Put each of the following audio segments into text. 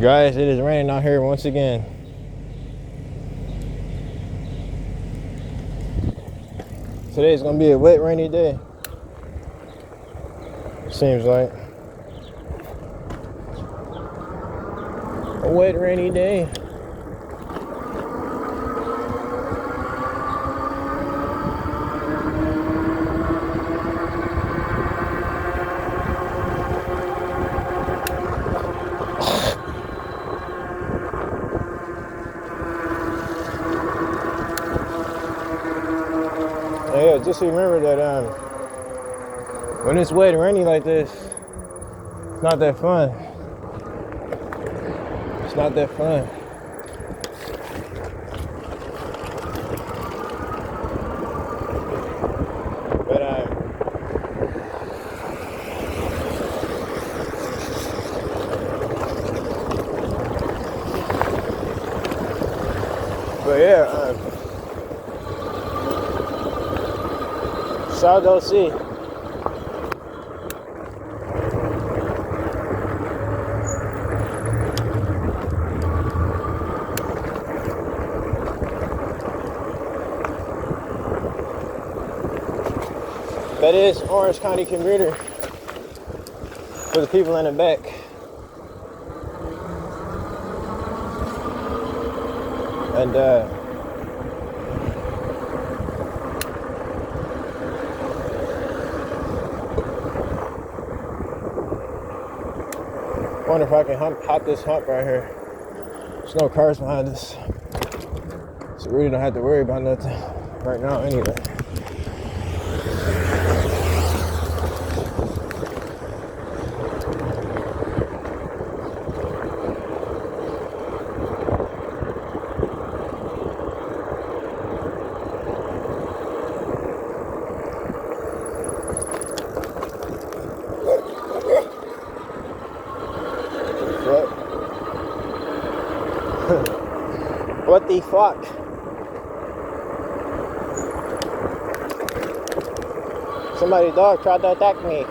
Guys, it is raining out here once again. Today is gonna be a wet, rainy day. Seems like a wet, rainy day. Yeah, just remember that when it's wet and rainy like this, it's not that fun. It's not that fun. But yeah, South OC. That is Orange County Commuter for the people in the back. And wonder if I can hop this hump right here. There's no cars behind us, so we really don't have to worry about nothing right now anyway. What the fuck? Somebody's dog tried to attack me.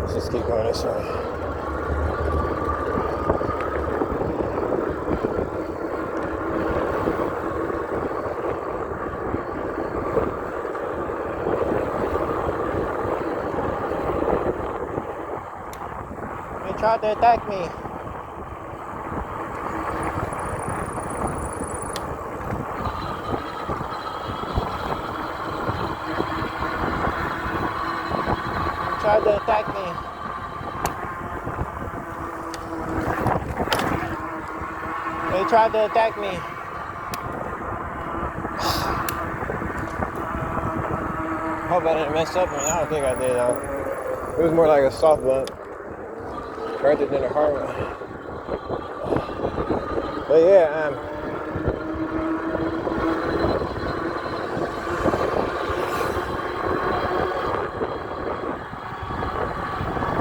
Let's just keep going this way. Tried to attack me. Tried to attack me. They tried to attack me. Hope I didn't mess up, man. I don't think I did though. It was more like a soft bump rather than a hard one. But yeah,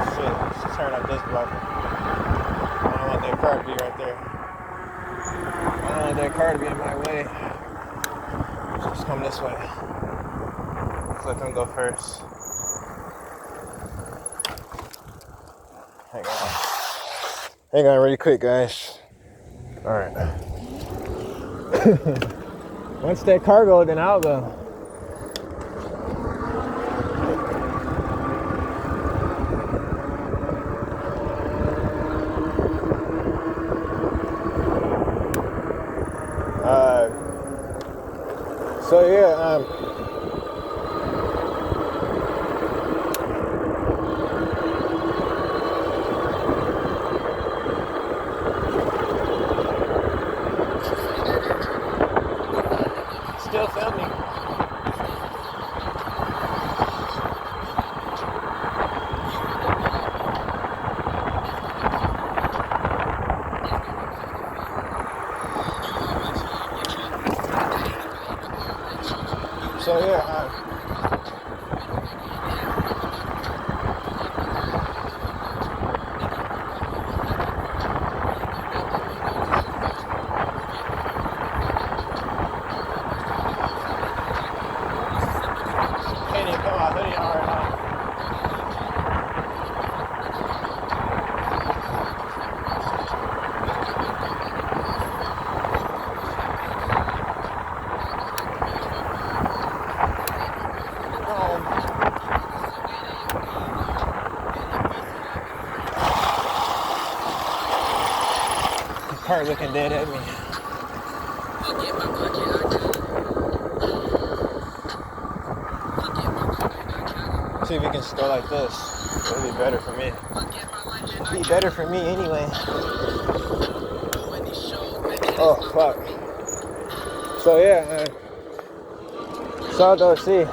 shit, let's turn up this block. I don't want that car to be right there. I don't want that car to be in my way. So just come this way. Let's let them go first. Hang on really quick, guys. All right. Once that car goes, then I'll go. So yeah, still filming. So yeah, car looking dead at me. See if we can go like this. It'll be better for me. Be better for me anyway. Oh fuck. So yeah, South OC.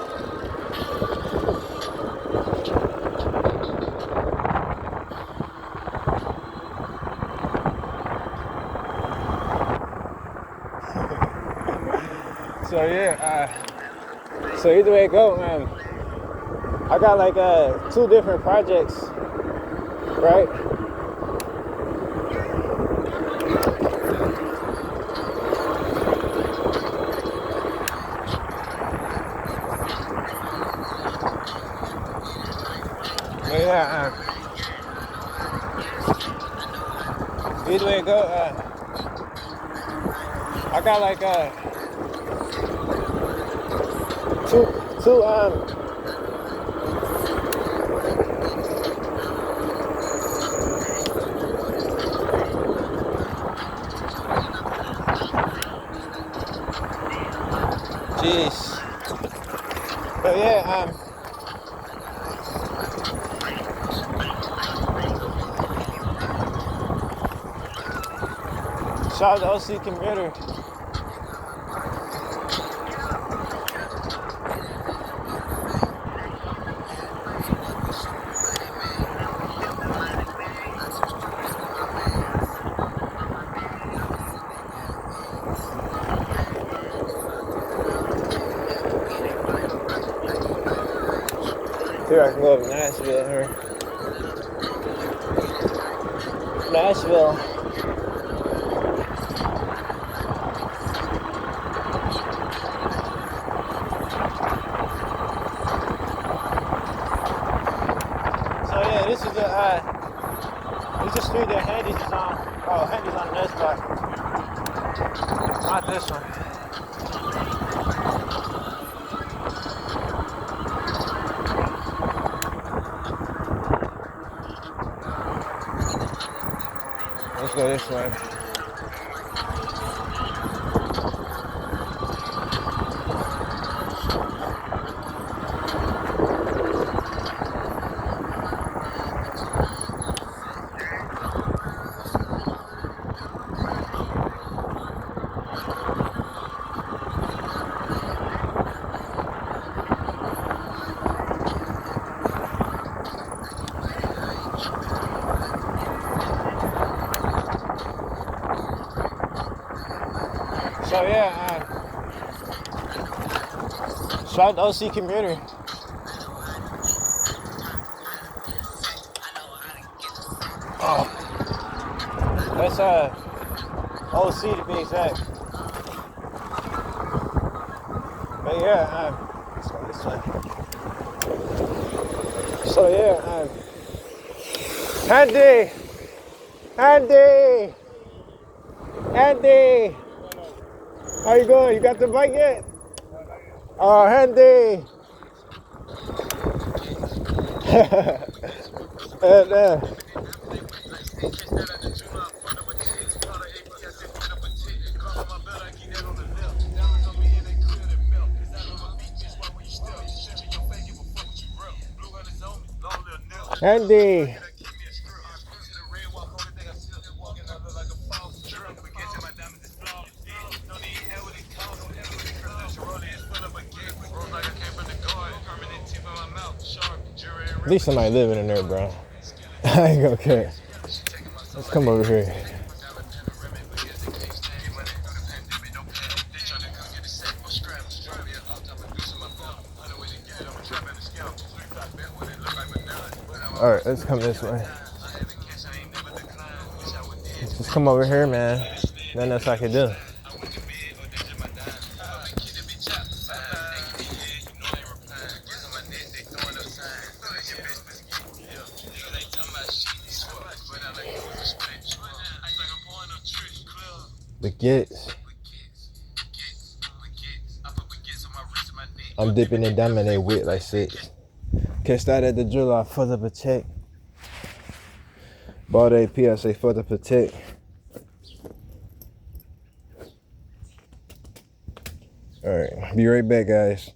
So yeah, so either way it go, I got like 2 different projects, right? Yeah, either way it go, I got like two jeez. But yeah, shout out to OC Commuter. Here I can go to Nashville here. Nashville. So yeah, this is a street that Handy's is on. Oh, Handy's on the next block. Not this one. Let's go this way. So yeah, shout out to OC Commuter. Oh, that's OC to be exact. But yeah, let's go this way. So yeah, Andy. How you going? You got the bike yet? Oh, Handy. And, Handy. At least somebody living in there, bro. I ain't gonna care. Let's come over here. All right, let's come this way. Just come over here, man. Nothing else I can do. Baguettes. I'm dipping it down and they wet like 6. Catch that at the jeweler for the protect. Bought AP, I say for the protect. Alright, be right back, guys.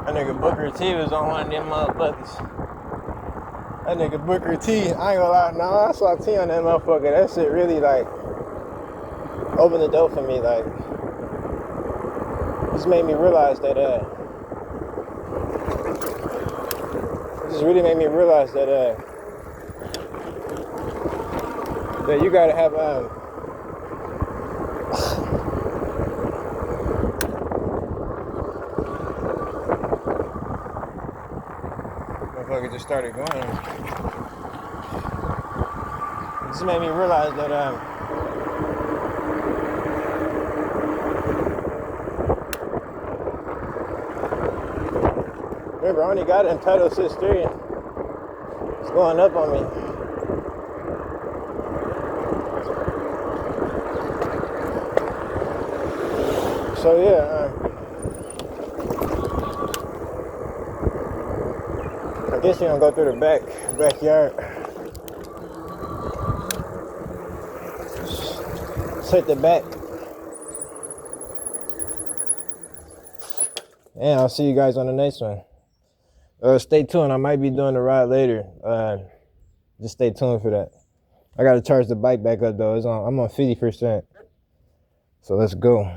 That nigga Booker T was on one of them motherfuckers. That nigga Booker T, I ain't gonna lie, nah, I saw T on that motherfucker. That shit really like opened the door for me. Like, just made me realize that it just really made me realize that that you gotta have motherfucker just started going. It just made me realize that remember, I only got it in Title 6-3. It's going up on me. So yeah, I guess you're gonna go through the backyard. Just hit the back. And I'll see you guys on the next one. Stay tuned. I might be doing the ride later. Just stay tuned for that. I gotta charge the bike back up though. I'm on 50%. So let's go.